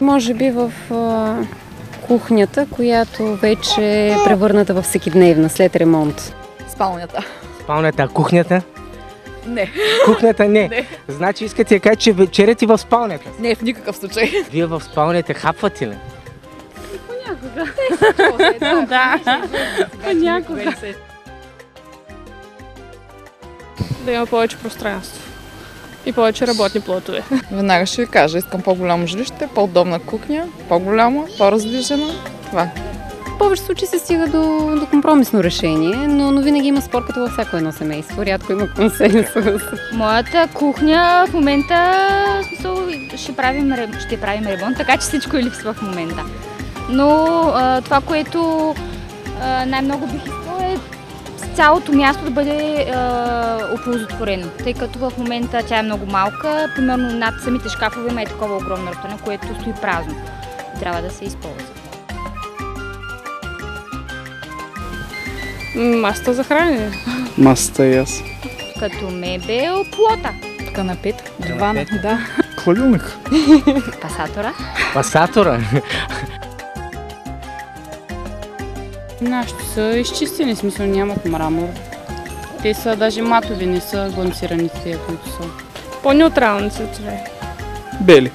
Може би в кухнята, която вече е превърната в всекидневна след ремонт. Спалнята. Спалнята, а кухнята? Не. Кухнята не. Не. Значи искате да кажете, че вечеряте в спалнята? Не, в никакъв случай. Вие в спалнята хапвате ли? Понякога. Да. Понякога. Да има повече пространство и повече работни плотове. Веднага ще ви кажа, искам по-голямо жилище, по-удобна кухня, по-голяма, по-раздвижена. Това. В повече случаи се стига до компромисно решение, но винаги има спор като във всяко едно семейство. Рядко има консенсус. Моята кухня в момента ще правим ремонт, така че всичко е липсва в момента. Но това, което най-много бих искала е цялото място да бъде оползотворено, тъй като в момента тя е много малка. Примерно над самите шкафове има такова огромно рътане, което стои празно. Трябва да се използва. Масата за хранене. Масата и аз. Като мебел, плота. Канапета. Дивана. Да. Хладилник. Пасатора. Пасатора? Нашето са изчистени, смисъл нямат мрамор. Те са даже матови, не са гланцирани тия, които са. По-неутрални цветове. Бели.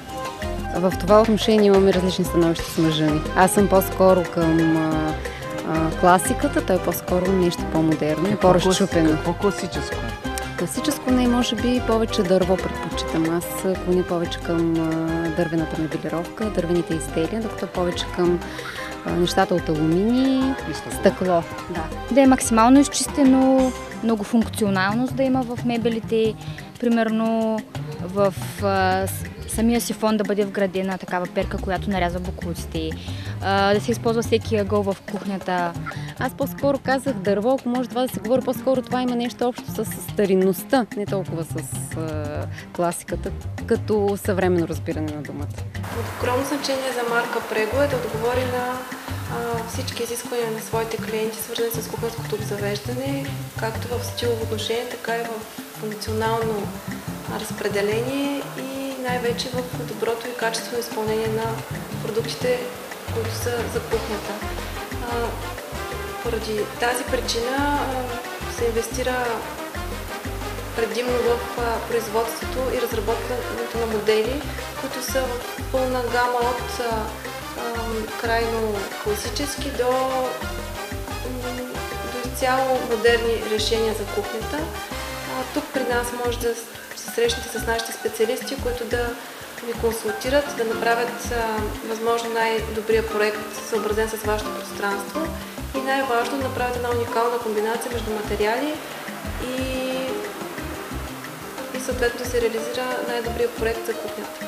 В това отношение имаме различни становища с мъжа ми. Аз съм по-скоро към класиката, той е по-скоро нещо по-модерно и по-разчупено. Какво класическо? Класическо не, може би повече дърво предпочитам. Аз клоня повече към дървената мебелировка, дървените изделия, докато повече към нещата от алуминий, стъкло. Да е максимално изчистено, много функционалност да има в мебелите. Примерно в самия сифон да бъде вградена такава перка, която нарязва боклуците. Да се използва всеки ъгъл в кухнята. Аз по-скоро казах дърво, ако може това да се говори, по-скоро това има нещо общо с старинността, не толкова с класиката, като съвременно разбиране на думата. От огромно значение за марка Прего е да отговори на всички изисквания на своите клиенти, свързани с кухненското обзавеждане, както в стилово отношение, така и в функционално разпределение и най-вече в доброто и качествено изпълнение на продуктите, които са за кухнята. Поради тази причина се инвестира предимно в производството и разработването на модели, които са в пълна гама от крайно класически до изцяло модерни решения за кухнята. Тук при нас може да се срещнете с нашите специалисти, които да ви консултират, да направят възможно най-добрия проект, съобразен с вашето пространство и най-важно да направят една уникална комбинация между материали и съответно да се реализира най-добрия проект за кухнята.